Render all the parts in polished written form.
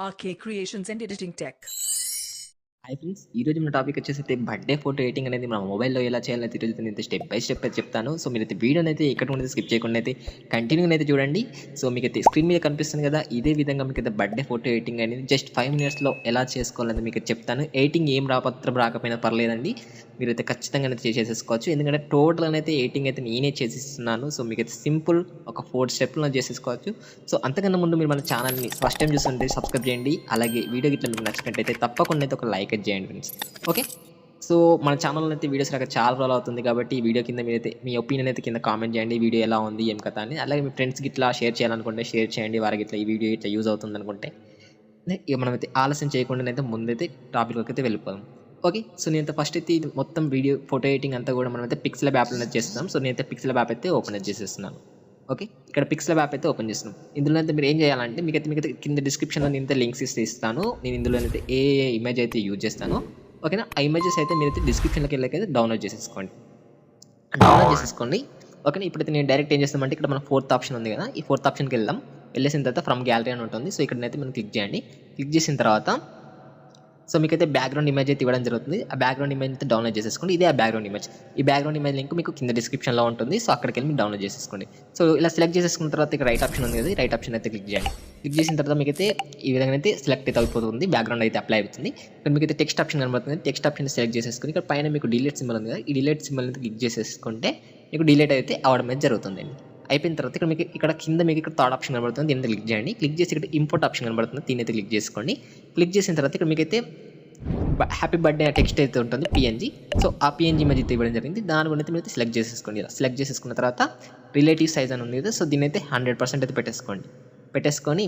RK Creations and Editing Tech. Hi friends, ఈరోజు మన topic వచ్చేసి బర్త్డే ఫోటో ఎడిటింగ్ అనేది మన మొబైల్లో ఎలా చేయాలని ఈరోజు నేను స్టెప్ బై స్టెప్ అయితే చెప్తాను. సో మీరైతే వీడియోని అయితే ఎక్కడ ఉండేది స్కిప్ చేయకుండా అయితే కంటిన్యూగా అయితే చూడండి. సో మీకు అయితే స్క్రీన్ మీద కనిపిస్తుంది కదా, ఇదే విధంగా మీకు అయితే బర్త్డే ఫోటో ఎడిటింగ్ అనేది జస్ట్ 5 minutesలో ఎలా చేసుకోవాలని మీకు చెప్తాను. ఎడిటింగ్ ఏం రాకపోయినా పర్లేదండి, మీరైతే ఖచ్చితంగా అయితే చేసేసుకోవచ్చు. ఎందుకంటే టోటల్ అయితే ఎడిటింగ్ అయితే నేనే చేసిస్తున్నాను. సో మీకు అయితే సింపుల్ ఒక 4 స్టెప్లో చేసేసుకోవచ్చు. సో అంతకన్నా ముందు మీరు మన ఛానల్ని ఫస్ట్ టైం చూస్తుంటే సబ్స్క్రైబ్ చేయండి. అలాగే వీడియో గిట్ల మీకు నచ్చినట్టయితే తప్పకుండా అయితే ఒక లైక్ చేయండి ఫ్రెండ్స్. ఓకే, సో మన ఛానల్లో అయితే వీడియోస్ రాక చాలా రోజులు అవుతుంది కాబట్టి ఈ వీడియో కింద మీరైతే మీ ఒపీనియన్ అయితే కింద కామెంట్ చేయండి. వీడియో ఎలా ఉంది, ఏం కథ అని. అలాగే మీ ఫ్రెండ్స్కి ఇట్లా షేర్ చేయాలనుకుంటే షేర్ చేయండి. వారికి ఇట్లా ఈ వీడియో ఇట్లా యూజ్ అవుతుంది అనుకుంటే ఇక మనమైతే ఆలస్యం చేయకుండా అయితే ముందైతే టాపిక్లోకి అయితే వెళ్ళిపోదాం. ఓకే, సో నేనైతే ఫస్ట్ అయితే ఇది మొత్తం వీడియో ఫోటో ఎడిటింగ్ అంతా కూడా మనమైతే పిక్సెల్ యాప్లో చేస్తాం. సో నేనైతే పిక్సెల్ యాప్ అయితే ఓపెన్ చేసేస్తున్నాను. ఓకే, ఇక్కడ పిక్సెల్ యాప్ అయితే ఓపెన్ చేస్తున్నాం. ఇందులో అయితే మీరు ఏం చేయాలంటే మీకైతే కింద డిస్క్రిప్షన్లో నేనైతే లింక్స్ ఇస్తాను. నేను ఇందులో అయితే ఏ ఇమేజ్ అయితే యూజ్ చేస్తాను. ఓకేనా, ఆ ఇమేజెస్ అయితే మీరైతే డిస్క్రిప్షన్లోకి వెళ్ళకైతే డౌన్లోడ్ చేసేసుకోండి. ఓకేనా, ఇప్పుడైతే నేను డైరెక్ట్ ఏం చేస్తామంటే ఇక్కడ మన 4th ఆప్షన్ ఉంది కదా, ఈ 4th ఆప్షన్కి వెళ్దాం. వెళ్ళేసిన తర్వాత ఫ్రమ్ గ్యాలరీ అని ఉంటుంది. సో ఇక్కడనైతే మనం క్లిక్ చేయండి. క్లిక్ చేసిన తర్వాత సో మీకైతే బ్యాక్గ్రౌండ్ ఇమేజ్ అయితే ఇవ్వడం జరుగుతుంది. ఆ బ్యాక్గ్రౌండ్ ఇమేజ్ అయితే డౌన్లోడ్ చేసేసుకోండి. ఇదే ఆ బ్యాక్గ్రౌండ్ ఇమేజ్. ఈ బ్యాక్గ్రౌండ్ ఇమేజ్ లింక్ మీకు కింద డిస్క్రిప్షన్లో ఉంటుంది. సో అక్కడికి వెళ్ళి మీరు డౌన్లోడ్ చేసేసుకోండి. సో ఇలా సెలెక్ట్ చేసేసుకున్న తర్వాత ఇక్కడ రైట్ ఆప్షన్ ఉంది కదా, ఈ రైట్ ఆప్షన్ అయితే క్లిక్ చేయండి. క్లిక్ చేసిన తర్వాత మీకైతే ఈ విధంగా అయితే సెలెక్ట్ అయితే అయిపోతుంది, బ్యాక్గ్రౌండ్ అయితే అప్లై అవుతుంది. ఇక్కడ మీకైతే టెక్స్ట్ ఆప్షన్ కనబడుతుంది. టెక్స్ట్ ఆప్షన్ సెలెక్ట్ చేసేసుకుని ఇక్కడ పైన మీకు డిలీట్ సింబల్ ఉంది కదా, ఈ డిలీట్ సింబల్ అయితే క్లిక్ చేసేసుకుంటే మీకు డిలీట్ అయితే అవడం అయితే జరుగుతుందండి. అయిపోయిన తర్వాత ఇక్కడ మీకు ఇక్కడ కింద మీకు ఇక్కడ థర్డ్ ఆప్షన్ కనబడుతుంది, దీన్ని క్లిక్ చేయండి. క్లిక్ చేసి ఇక్కడ ఇంపోర్ట్ ఆప్షన్ కనబడుతుంది, దీన్ని అయితే క్లిక్ చేసుకోండి. క్లిక్ చేసిన తర్వాత ఇక్కడ మీకైతే హ్యాపీ బర్త్డే టెక్స్ట్ అయితే ఉంటుంది పిఎన్జీ. సో ఆ పిఎన్జీ ఇమేజ్ అయితే ఇవ్వడం జరిగింది. దాని గురించి మీరు అయితే సెలెక్ట్ చేసేసుకోండి. ఇలా సెలెక్ట్ చేసేసుకున్న తర్వాత రిలేటివ్ సైజ్ అని ఉంది కదా, సో దీన్ని అయితే 100% అయితే పెట్టేసుకొని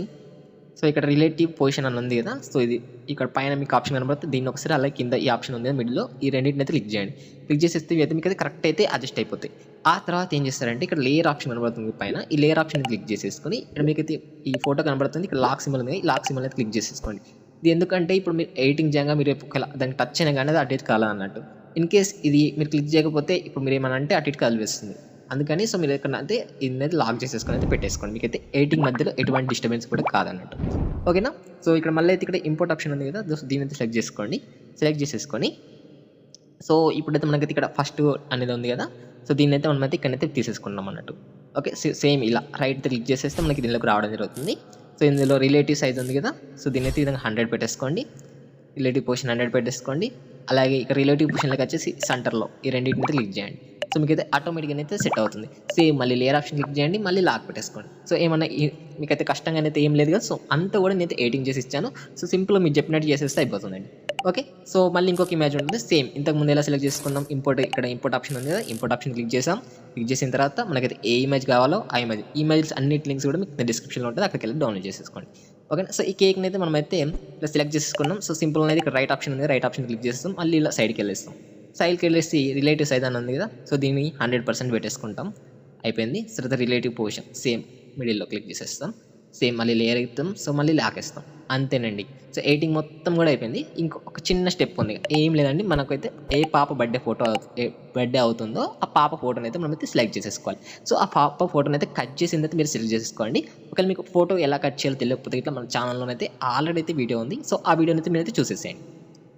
సో ఇక్కడ రిలేటివ్ పొజిషన్ అని ఉంది కదా, సో ఇది ఇక్కడ పైన మీకు ఆప్షన్ కనబడుతుంది. దీన్ని ఒకసారి అలాగే కింద ఈ ఆప్షన్ ఉంది కదా మిడిల్లో, ఈ రెండింటిని అయితే క్లిక్ చేయండి. క్లిక్ చేసేస్తే ఇవి మీకు అయితే కరెక్ట్ అయితే అడ్జస్ట్ అయిపోతాయి. ఆ తర్వాత ఏం చేస్తారంటే ఇక్కడ లేయర్ ఆప్షన్ కనబడుతుంది పైన, ఈ లేయర్ ఆప్షన్ క్లిక్ చేసేసుకొని ఇక్కడ మీకు అయితే ఈ ఫోటో కనబడుతుంది. ఇక్కడ లాక్ సింబల్ ఉంది, ఈ లాక్ సింబల్ అయితే క్లిక్ చేసేసుకోండి. ఇది ఎందుకంటే ఇప్పుడు మీరు ఎడిటింగ్ చేయగా మీరు దానికి టచ్ అయినా కానీ అది అటు ఇటు కాలన్నట్టు. ఇన్ కేస్ ఇది మీరు క్లిక్ చేయకపోతే ఇప్పుడు మీరు ఏమన్నా అంటే అటు ఇటు కదిలిస్తుంది. అందుకని సో మీరు ఎక్కడ అయితే ఇది లాక్ చేసేసుకొని అయితే పెట్టేసుకోండి. మీకైతే ఎడిటింగ్ మధ్యలో ఎటువంటి డిస్టర్బెన్స్ కూడా కాదన్నట్టు. ఓకేనా, సో ఇక్కడ మళ్ళీ అయితే ఇక్కడ ఇంపోర్ట్ ఆప్షన్ ఉంది కదా, దీని అయితే సెలెక్ట్ చేసుకోండి. సెలెక్ట్ చేసేసుకొని సో ఇప్పుడైతే మనకైతే ఇక్కడ ఫస్ట్ అనేది ఉంది కదా, సో దీన్ని అయితే మనమైతే ఇక్కడైతే తీసేసుకున్నాం అన్నట్టు. ఓకే, సేమ్ ఇలా రైట్ క్లిక్ చేసేస్తే మనకి దీనిలోకి రావడం జరుగుతుంది. సో ఇందులో రిలేటివ్ సైజ్ ఉంది కదా, సో దీన్ని అయితే ఈ విధంగా 100 పెట్టేసుకోండి. రిలేటివ్ పొజిషన్ 100 పెట్టేసుకోండి. అలాగే ఇక్కడ రిలేటివ్ పొజిషన్లోకి వచ్చేసి సెంటర్లో ఈ రెండింటిని క్లిక్ చేయండి. సో మీకైతే ఆటోమేటిక్గా అయితే సెట్ అవుతుంది. సేమ్ మళ్ళీ లేయర్ ఆప్షన్ క్లిక్ చేయండి, మళ్ళీ లాక్ పెట్టేసుకోండి. సో ఏమన్నా మీకైతే కష్టంగా అయితే ఏం లేదు కదా, సో అంతా కూడా నేనైతే ఎడిటింగ్ చేసి ఇచ్చాను. సో సింపుల్గా మీరు చెప్పినట్టు చేసేస్తే అయిపోతుందండి. ఓకే, సో మళ్ళీ ఇంకొక ఇమేజ్ ఉంటుంది సేమ్ ఇంతకుముందు ఎలా సెలెక్ట్ చేసుకున్నాం. ఇక్కడ ఇంపోర్ట్ ఆప్షన్ ఉంది కదా, ఇంపోర్ట్ ఆప్షన్ క్లిక్ చేసాం. క్లిక్ చేసిన తర్వాత మనకైతే ఏ ఇమేజ్ కావాలో ఆ ఇమేజ్ అన్నిటి లింక్స్ కూడా మీకు డిస్క్రిప్షన్లో ఉంటుంది, అక్కడికి వెళ్ళి డౌన్లోడ్ చేసేసుకోండి. ఓకే, సో ఈ కేక్ని అయితే మనమైతే ఇలా సెలెక్ట్ చేసుకున్నాం. సో సింపుల్ అనేది ఇక్కడ రైట్ ఆప్షన్ ఉంది, రైట్ ఆప్షన్ క్లిక్ చేస్తాం. మళ్ళీ ఇలా సైడ్కి వెళ్ళేసి రిలేటివ్ సైజ్ అని ఉంది కదా, సో దీన్ని 100% పెట్టేసుకుంటాం. అయిపోయింది. తర్వాత రిలేటివ్ పొజిషన్ సేమ్ మిడిల్లో క్లిక్ చేసేస్తాం. సేమ్ మళ్ళీ లేయర్ ఇస్తాం. సో మళ్ళీ లాకేస్తాం. అంతేనండి. సో ఎడిటింగ్ మొత్తం కూడా అయిపోయింది. ఇంకొక చిన్న స్టెప్ ఉంది, ఏం లేదండి, మనకైతే ఏ పాప బర్త్డే అవుతుందో ఆ పాప ఫోటోని అయితే మనమైతే సెలెక్ట్ చేసేసుకోవాలి. సో ఆ పాప ఫోటోని అయితే కట్ చేసింది అయితే మీరు సెలెక్ట్ చేసేసుకోండి. ఒకవేళ మీకు ఫోటో ఎలా కట్ చేయాలో తెలియకపోతే ఇట్లా మన ఛానల్లోనైతే ఆల్రెడీ అయితే వీడియో ఉంది. సో ఆ వీడియోని అయితే మీరైతే చూసేసేయండి.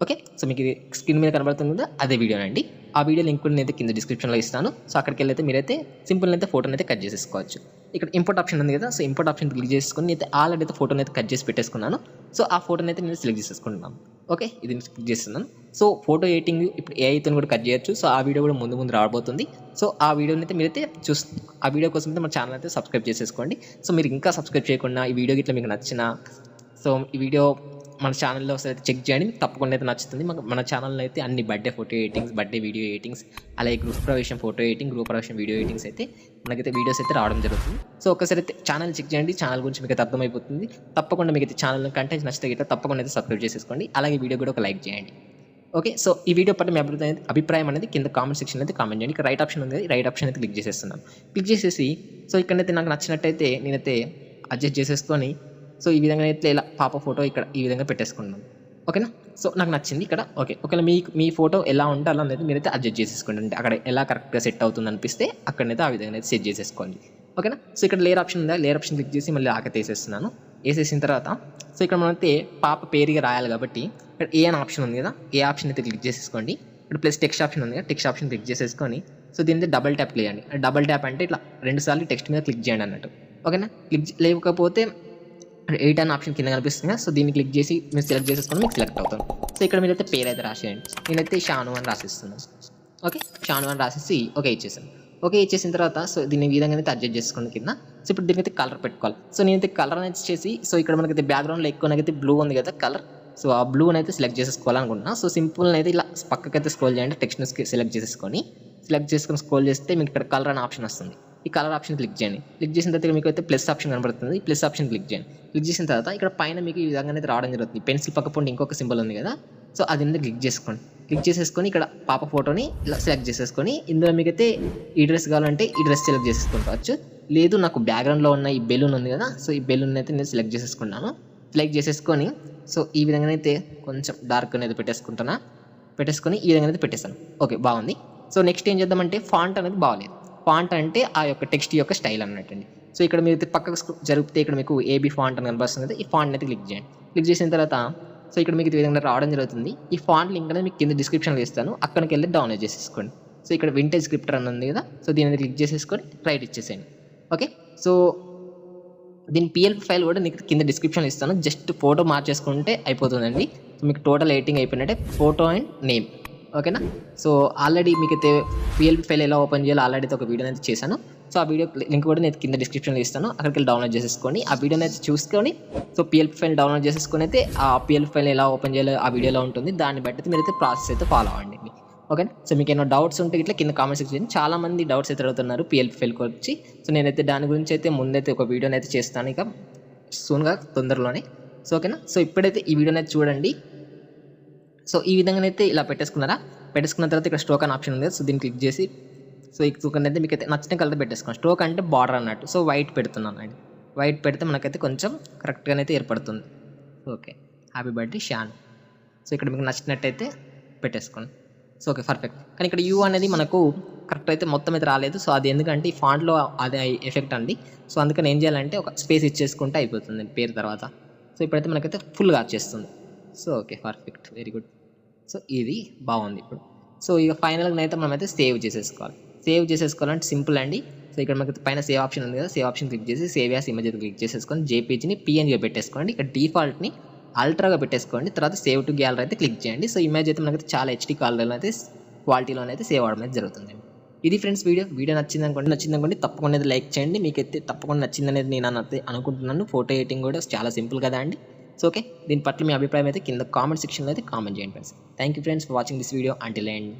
ఓకే, సో మీకు ఇది స్క్రీన్ మీద కనబడుతుంది కదా, అదే వీడియో అండి. ఆ వీడియో లింక్ కూడా నేను కింద డిస్క్రిప్షన్లో ఇస్తాను. సో అక్కడికి వెళ్ళి అయితే మీరైతే సింపుల్ అయితే ఫోటోని అయితే కట్ చేసేసుకోవచ్చు. ఇక్కడ ఇంపోర్ట్ ఆప్షన్ ఉంది కదా, సో ఇంపోర్ట్ ఆప్షన్ క్లిక్ చేసుకొని అయితే ఆల్రెడీ అయితే ఫోటోని అయితే కట్ చేసి పెట్టేసుకున్నాను. సో ఆ ఫోటోని అయితే నేను సెలెక్ట్ చేసేసుకుంటున్నాను. ఓకే, ఇది క్లిక్ చేస్తున్నాను. సో ఫోటో ఎడిటింగ్ ఇప్పుడు ఏఐతో కూడా కట్ చేయొచ్చు. సో ఆ వీడియో కూడా ముందు రాబోతుంది. సో ఆ వీడియోని అయితే మీరైతే ఆ వీడియో కోసం అయితే మన ఛానల్ అయితే సబ్స్క్రైబ్ చేసేసుకోండి. సో మీరు ఇంకా సబ్స్క్రైబ్ చేయకుండా ఈ వీడియో గిట్లా మీకు నచ్చిన సో ఈ వీడియో మన ఛానల్లో అయితే చెక్ చేయండి, మీకు తప్పకుండా అయితే నచ్చుతుంది. మన ఛానల్లో అయితే అన్ని birthday photo editings, birthday video editings, అలాగే గృహ ప్రవేశం ఫోటో ఎడిటింగ్, గృహ ప్రవేశం వీడియో ఎడిటింగ్స్ అయితే మనకైతే వీడియోస్ అయితే రావడం జరుగుతుంది. సో ఒకసారి అయితే ఛానల్ చెక్ చేయండి, ఛానల్ గురించి మీకు అయితే అర్థమైపోతుంది. తప్పకుండా మీకు అయితే ఛానల్ కంటెంట్ నచ్చితే అయితే తప్పకుండా అయితే సబ్స్క్రైబ్ చేసేసుకోండి. అలాగే వీడియో కూడా ఒక లైక్ చేయండి. ఓకే, సో ఈ వీడియో పట్ల మీ అభిప్రాయం అనేది కింద కామెంట్ సెక్షన్ అయితే కామెంట్ చేయండి. ఇక్కడ రైట్ ఆప్షన్ ఉంది, రైట్ ఆప్షన్ అయితే క్లిక్ చేసేస్తున్నాను. క్లిక్ చేసేసి సో ఇక్కడైతే నాకు నచ్చినట్టయితే నేనైతే అడ్జస్ట్ చేసేసుకొని సో ఈ విధంగా అయితే ఇలా పాప ఫోటో ఇక్కడ ఈ విధంగా పెట్టేసుకున్నాను. ఓకేనా, సో నాకు నచ్చింది ఇక్కడ. ఓకే, ఒకవేళ మీ ఫోటో ఎలా ఉంటే అలా అనేది మీరైతే అడ్జస్ట్ చేసేసుకోండి. అంటే అక్కడ ఎలా కరెక్ట్గా సెట్ అవుతుంది అనిపిస్తే అక్కడనైతే ఆ విధంగా అయితే సెట్ చేసేసుకోండి. ఓకేనా. సో ఇక్కడ లేయర్ ఆప్షన్ ఉందా, లేయర్ ఆప్షన్ క్లిక్ చేసి మళ్ళీ ఆకైతే వేసేస్తున్నాను. వేసేసిన తర్వాత సో ఇక్కడ మనమైతే పాప పేరుగా రాయాలి కాబట్టి ఇక్కడ ఏ అని ఆప్షన్ ఉంది కదా, ఏ ఆప్షన్ అయితే క్లిక్ చేసేసుకోండి. ఇక్కడ ప్లస్ టెక్స్ట్ ఆప్షన్ ఉంది కదా, టెక్స్ట్ ఆప్షన్ క్లిక్ చేసేసుకొని సో దీని డబల్ ట్యాప్ చేయండి. డబల్ ట్యాప్ అంటే ఇట్లా 2 సార్లు టెక్స్ట్ మీద క్లిక్ చేయండి అన్నట్టు. ఓకేనా. క్లిక్ లేకపోతే 8 అనే ఆప్షన్ కింద కనిపిస్తుంది కదా, సో దీన్ని క్లిక్ చేసి మీరు సెలెక్ట్ చేసేసుకొని మీకు సెలెక్ట్ అవుతుంది. సో ఇక్కడ మీరైతే పేరు అయితే రాసేయండి. నేనైతే షాను అని రాసిస్తున్నాను. ఓకే, షాను అని రాసేసి ఓకే ఇచ్చేసాను. ఓకే ఇచ్చేసిన తర్వాత సో దీన్ని ఈ విధంగా అయితే అడ్జస్ట్ చేసుకోండి కింద. సో ఇప్పుడు దీనికైతే కలర్ పెట్టుకోవాలి. సో నేనైతే కలర్ అనేది చేసి సో ఇక్కడ మనకైతే బ్యాక్గ్రౌండ్లో ఎక్కువ నాకైతే బ్లూ ఉంది కదా కలర్, సో ఆ బ్లూని అయితే సెలెక్ట్ చేసేసుకోవాలనుకుంటున్నా. సో సింపుల్ అయితే ఇలా పక్కకైతే స్క్రోల్ చేయండి, టెక్స్ట్ని సెలెక్ట్ చేసుకొని స్క్రోల్ చేస్తే మీకు ఇక్కడ కలర్ అనే ఆప్షన్ వస్తుంది. ఈ కలర్ ఆప్షన్ క్లిక్ చేయండి. క్లిక్ చేసిన తర్వాత మీకు అయితే ప్లస్ ఆప్షన్ కనబడుతుంది. ఈ ప్లస్ ఆప్షన్ క్లిక్ చేయండి. క్లిక్ చేసిన తర్వాత ఇక్కడ పైన మీకు ఈ విధంగా అయితే రావడం జరుగుతుంది. పెన్సిల్ పక్క పొండి ఇంకొక సింబల్ ఉంది కదా, సో అది క్లిక్ చేసుకోండి. క్లిక్ చేసేసుకొని ఇక్కడ పాప ఫోటోని ఇలా సెలెక్ట్ చేసేసుకొని ఇందులో మీకైతే ఈ డ్రెస్ కావాలంటే ఈ డ్రెస్ సెలెక్ట్ చేసేసుకోవచ్చు. లేదు నాకు బ్యాక్గ్రౌండ్లో ఉన్న ఈ బెలూన్ ఉంది కదా, సో ఈ బెలూన్ అయితే నేను సెలెక్ట్ చేసేసుకున్నాను. సెలెక్ట్ చేసేసుకొని సో ఈ విధంగా అయితే కొంచెం డార్క్ అనేది పెట్టేసుకొని ఈ విధంగా అయితే పెట్టేస్తాను. ఓకే బాగుంది. సో నెక్స్ట్ ఏం చేద్దామంటే ఫాంట్ అనేది బాగాలేదు. ఫాంట్ అంటే ఆ యొక్క టెక్స్ట్ యొక్క స్టైల్ అన్నట్టండి. సో ఇక్కడ మీరు పక్కకు జరిగితే ఇక్కడ మీకు ఏబీ ఫాంట్ అని కనిపిస్తుంది కదా, ఈ ఫాంట్ అయితే క్లిక్ చేయండి. క్లిక్ చేసిన తర్వాత సో ఇక్కడ మీకు ఈ విధంగా రావడం జరుగుతుంది. ఈ ఫాంట్ లింక్ అనేది మీకు కింద డిస్క్రిప్షన్లో ఇస్తాను, అక్కడికి వెళ్ళి డౌన్లోడ్ చేసేసుకోండి. సో ఇక్కడ వింటేజ్ స్క్రిప్టర్ అని ఉంది కదా, సో దీని క్లిక్ చేసేసుకొని రైట్ ఇచ్చేసేయండి. ఓకే, సో దీని పిఎల్పి ఫైల్ కూడా నీకు కింద డిస్క్రిప్షన్లో ఇస్తాను, జస్ట్ ఫోటో మార్చేసుకుంటే అయిపోతుందండి. సో మీకు టోటల్ ఎడిటింగ్ అయిపోయినట్టే, ఫోటో అండ్ నేమ్. ఓకేనా. సో ఆల్రెడీ మీకైతే పిఎల్పి ఫైల్ ఎలా ఓపెన్ చేయాలో ఆల్రెడీ ఒక వీడియో అయితే చేశాను. సో ఆ వీడియో లింక్ కూడా నేను కింద డిస్క్రిప్షన్లో ఇస్తాను, అక్కడికి వెళ్ళి డౌన్లోడ్ చేసేసుకోండి. ఆ వీడియోని అయితే చూసుకొని సో పిఎల్పి ఫైల్ డౌన్లోడ్ చేసేసుకొని అయితే ఆ పిఎల్పి ఫైల్ ఎలా ఓపెన్ చేయాలో ఆ వీడియోలో ఉంటుంది. దాన్ని బట్టి మీరైతే ప్రాసెస్ అయితే ఫాలో అవ్వండి. ఓకే. సో మీకు ఏమైనా డౌట్స్ ఉంటే ఇట్లా కింద కామెంట్ సెక్షన్ చాలా మంది డౌట్స్ అయితే అడుగుతున్నారు పిఎల్పి ఫైల్ వచ్చి. సో నేనైతే దాని గురించి అయితే ముందైతే ఒక వీడియోని అయితే చేస్తాను ఇక సూన్గా తొందరలోనే. సో ఓకేనా. సో ఇప్పుడైతే ఈ వీడియోని అయితే చూడండి. సో ఈ విధంగానైతే ఇలా పెట్టేసుకున్న తర్వాత ఇక్కడ స్ట్రోక్ అని ఆప్షన్ ఉంది, సో దీన్ని క్లిక్ చేసి సో ఈ స్ట్రోక్ అయితే మీకు అయితే నచ్చిన కలర్ పెట్టేసుకోండి. స్ట్రోక్ అంటే బార్డర్ అన్నట్టు, సో వైట్ పెడుతున్నాను అండి. వైట్ పెడితే మనకైతే కొంచెం కరెక్ట్గానే అయితే ఏర్పడుతుంది. Okay, happy birthday Shan. So ఇక్కడ మీకు నచ్చినట్టయితే పెట్టేసుకోండి. So okay perfect. కానీ ఇక్కడ యూ అనేది మనకు కరెక్ట్ అయితే మొత్తం అయితే రాలేదు. సో అది ఎందుకంటే ఈ ఫాంట్లో అది ఎఫెక్ట్ అండి. సో అందుకని ఏం చేయాలంటే ఒక స్పేస్ ఇచ్చేసుకుంటే అయిపోతుంది పేరు తర్వాత. సో ఇప్పుడైతే మనకైతే ఫుల్గా వచ్చేస్తుంది. So okay perfect, very good. So ఇది బాగుంది ఇప్పుడు. సో ఇక ఫైనల్గా అయితే మనమైతే సేవ్ చేసేసుకోవాలంటే సింపుల్ అండి. సో ఇక్కడ మనకి పైన సేవ్ ఆప్షన్ ఉంది కదా, సేవ్ ఆప్షన్ క్లిక్ చేసి సేవ్ యాస్ ఇమేజ్ అయితే క్లిక్ చేసేసుకొని జేపీజీని పిఎన్జీగా పెట్టేసుకోండి. ఇక్కడ డిఫాల్ట్ని అల్ట్రాగా పెట్టేసుకోండి. తర్వాత సేవ్ టు గ్యాలరీ అయితే క్లిక్ చేయండి. సో ఇమేజ్ అయితే మనకైతే చాలా హెచ్డీ క్వాలిటీలోనైతే సేవ్ అవడం అయితే జరుగుతుంది. ఇది ఫ్రెండ్స్ వీడియో నచ్చిందనుకోండి తప్పకుండా లైక్ చేయండి. మీకైతే తప్పకుండా నచ్చిందనేది నేను అనుకుంటున్నాను. ఫోటో ఎడిటింగ్ కూడా చాలా సింపుల్ కదా అండి. సో ఓకే, దీని పట్ల మీ అభిప్రాయం అయితే కింద కామెంట్ సెక్షన్లో అయితే కామెంట్ చేయండి friends. Thank you friends for watching this video until end.